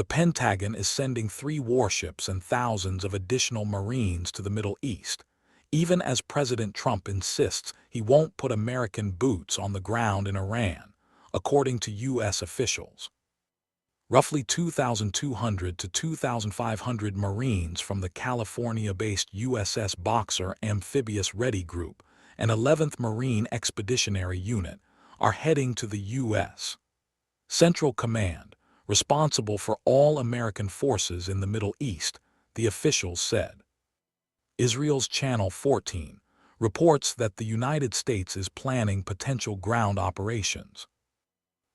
The Pentagon is sending 3 warships and thousands of additional Marines to the Middle East, even as President Trump insists he won't put American boots on the ground in Iran, according to U.S. officials. Roughly 2,200 to 2,500 Marines from the California-based USS Boxer Amphibious Ready Group and 11th Marine Expeditionary Unit are heading to the U.S. Central Command, responsible for all American forces in the Middle East, the officials said. Israel's Channel 14 reports that the United States is planning potential ground operations.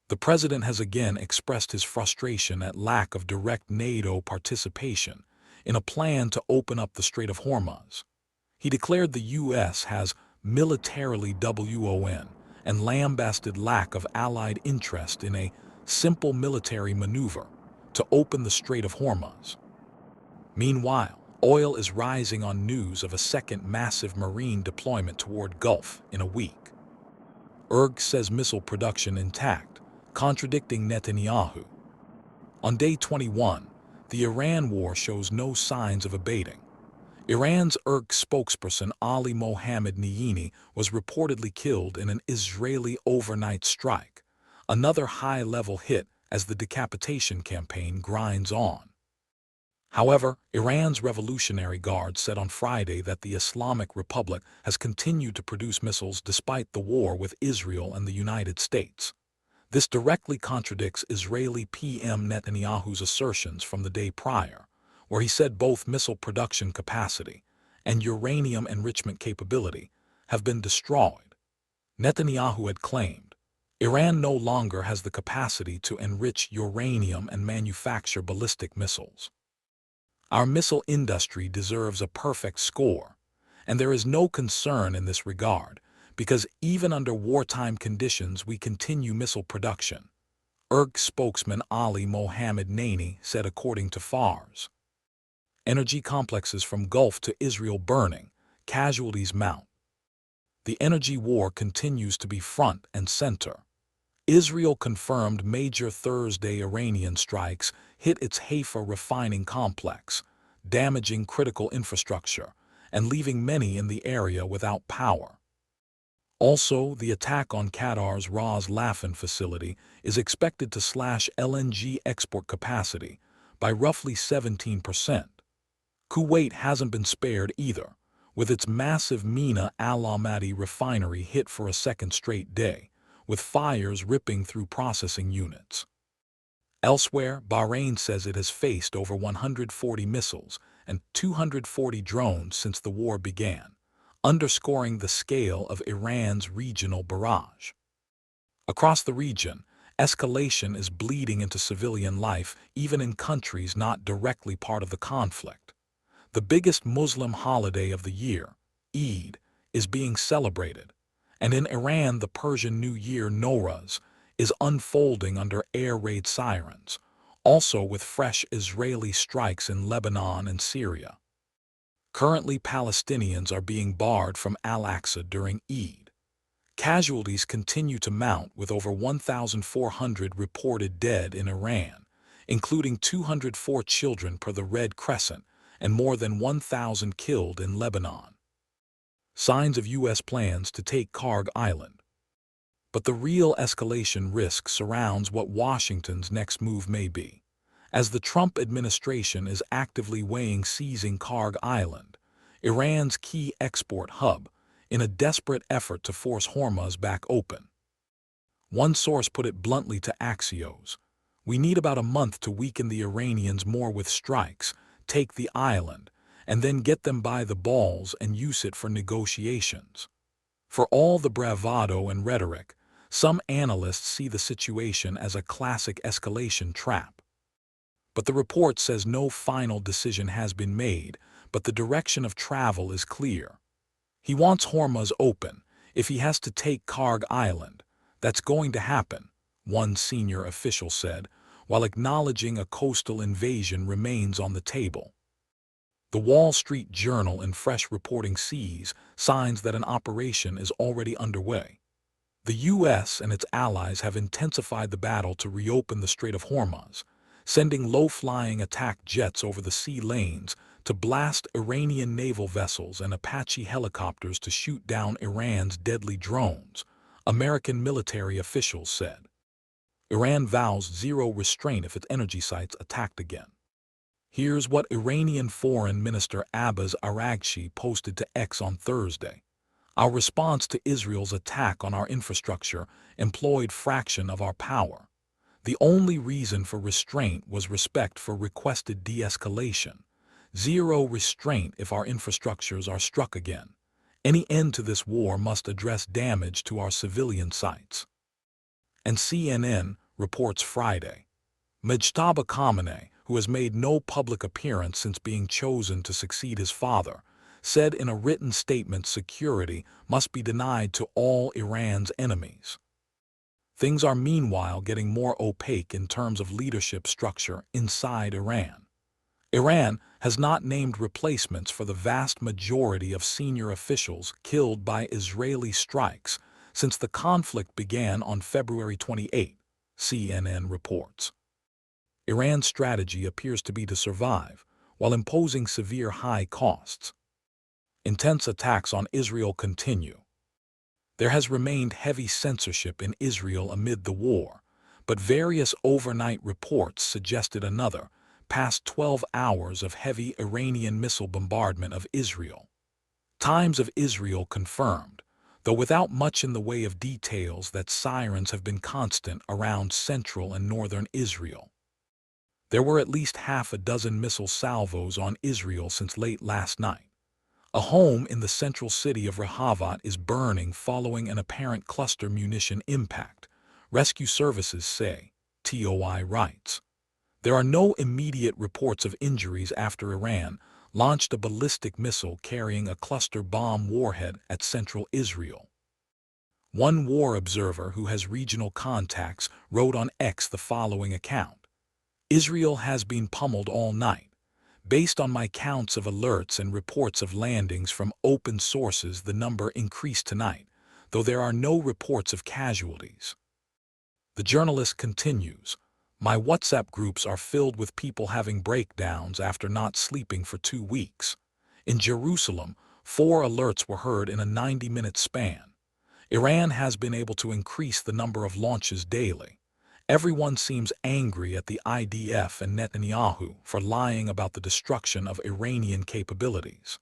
The president has again expressed his frustration at lack of direct NATO participation in a plan to open up the Strait of Hormuz. He declared the U.S. has militarily won and lambasted lack of Allied interest in a simple military maneuver to open the Strait of Hormuz. Meanwhile, oil is rising on news of a second massive Marine deployment toward Gulf in a week. ERG says missile production intact, contradicting Netanyahu. On day 21, the Iran war shows no signs of abating. Iran's ERG spokesperson Ali Mohammed Niini was reportedly killed in an Israeli overnight strike, another high-level hit as the decapitation campaign grinds on. However, Iran's Revolutionary Guard said on Friday that the Islamic Republic has continued to produce missiles despite the war with Israel and the United States. This directly contradicts Israeli PM Netanyahu's assertions from the day prior, where he said both missile production capacity and uranium enrichment capability have been destroyed. Netanyahu had claimed, Iran no longer has the capacity to enrich uranium and manufacture ballistic missiles. Our missile industry deserves a perfect score, and there is no concern in this regard, because even under wartime conditions we continue missile production, ERG spokesman Ali Mohammed Niini said according to Fars. Energy complexes from Gulf to Israel burning, casualties mount. The energy war continues to be front and center. Israel confirmed major Thursday Iranian strikes hit its Haifa refining complex, damaging critical infrastructure and leaving many in the area without power. Also, the attack on Qatar's Ras Laffan facility is expected to slash LNG export capacity by roughly 17%. Kuwait hasn't been spared either, with its massive Mina Al-Ahmadi refinery hit for a second straight day, with fires ripping through processing units. Elsewhere, Bahrain says it has faced over 140 missiles and 240 drones since the war began, underscoring the scale of Iran's regional barrage. Across the region, escalation is bleeding into civilian life even in countries not directly part of the conflict. The biggest Muslim holiday of the year, Eid, is being celebrated, and in Iran the Persian New Year Nowruz is unfolding under air raid sirens, also with fresh Israeli strikes in Lebanon and Syria. Currently, Palestinians are being barred from Al-Aqsa during Eid. Casualties continue to mount with over 1,400 reported dead in Iran, including 204 children per the Red Crescent and more than 1,000 killed in Lebanon. Signs of U.S. plans to take Karg Island. But the real escalation risk surrounds what Washington's next move may be, as the Trump administration is actively weighing seizing Karg Island, Iran's key export hub, in a desperate effort to force Hormuz back open. One source put it bluntly to Axios, "We need about a month to weaken the Iranians more with strikes, take the island, and then get them by the balls and use it for negotiations." For all the bravado and rhetoric, some analysts see the situation as a classic escalation trap. But the report says no final decision has been made, but the direction of travel is clear. He wants Hormuz open. If he has to take Karg Island, that's going to happen, one senior official said, while acknowledging a coastal invasion remains on the table. The Wall Street Journal in fresh reporting sees signs that an operation is already underway. The U.S. and its allies have intensified the battle to reopen the Strait of Hormuz, sending low-flying attack jets over the sea lanes to blast Iranian naval vessels and Apache helicopters to shoot down Iran's deadly drones, American military officials said. Iran vows zero restraint if its energy sites attacked again. Here's what Iranian Foreign Minister Abbas Araghchi posted to X on Thursday. Our response to Israel's attack on our infrastructure employed fraction of our power. The only reason for restraint was respect for requested de-escalation. Zero restraint if our infrastructures are struck again. Any end to this war must address damage to our civilian sites. And CNN reports Friday. Mujtaba Khamenei, who has made no public appearance since being chosen to succeed his father, said in a written statement security must be denied to all Iran's enemies. Things are meanwhile getting more opaque in terms of leadership structure inside Iran. Iran has not named replacements for the vast majority of senior officials killed by Israeli strikes since the conflict began on February 28, CNN reports. Iran's strategy appears to be to survive while imposing severe high costs. Intense attacks on Israel continue. There has remained heavy censorship in Israel amid the war, but various overnight reports suggested another, past 12 hours of heavy Iranian missile bombardment of Israel. Times of Israel confirmed, though without much in the way of details, that sirens have been constant around central and northern Israel. There were at least half a dozen missile salvos on Israel since late last night. A home in the central city of Rehavat is burning following an apparent cluster munition impact, rescue services say, TOI writes. There are no immediate reports of injuries after Iran launched a ballistic missile carrying a cluster bomb warhead at central Israel. One war observer who has regional contacts wrote on X the following account. Israel has been pummeled all night. Based on my counts of alerts and reports of landings from open sources, the number increased tonight, though there are no reports of casualties. The journalist continues, my WhatsApp groups are filled with people having breakdowns after not sleeping for 2 weeks. In Jerusalem, 4 alerts were heard in a 90-minute span. Iran has been able to increase the number of launches daily. Everyone seems angry at the IDF and Netanyahu for lying about the destruction of Iranian capabilities.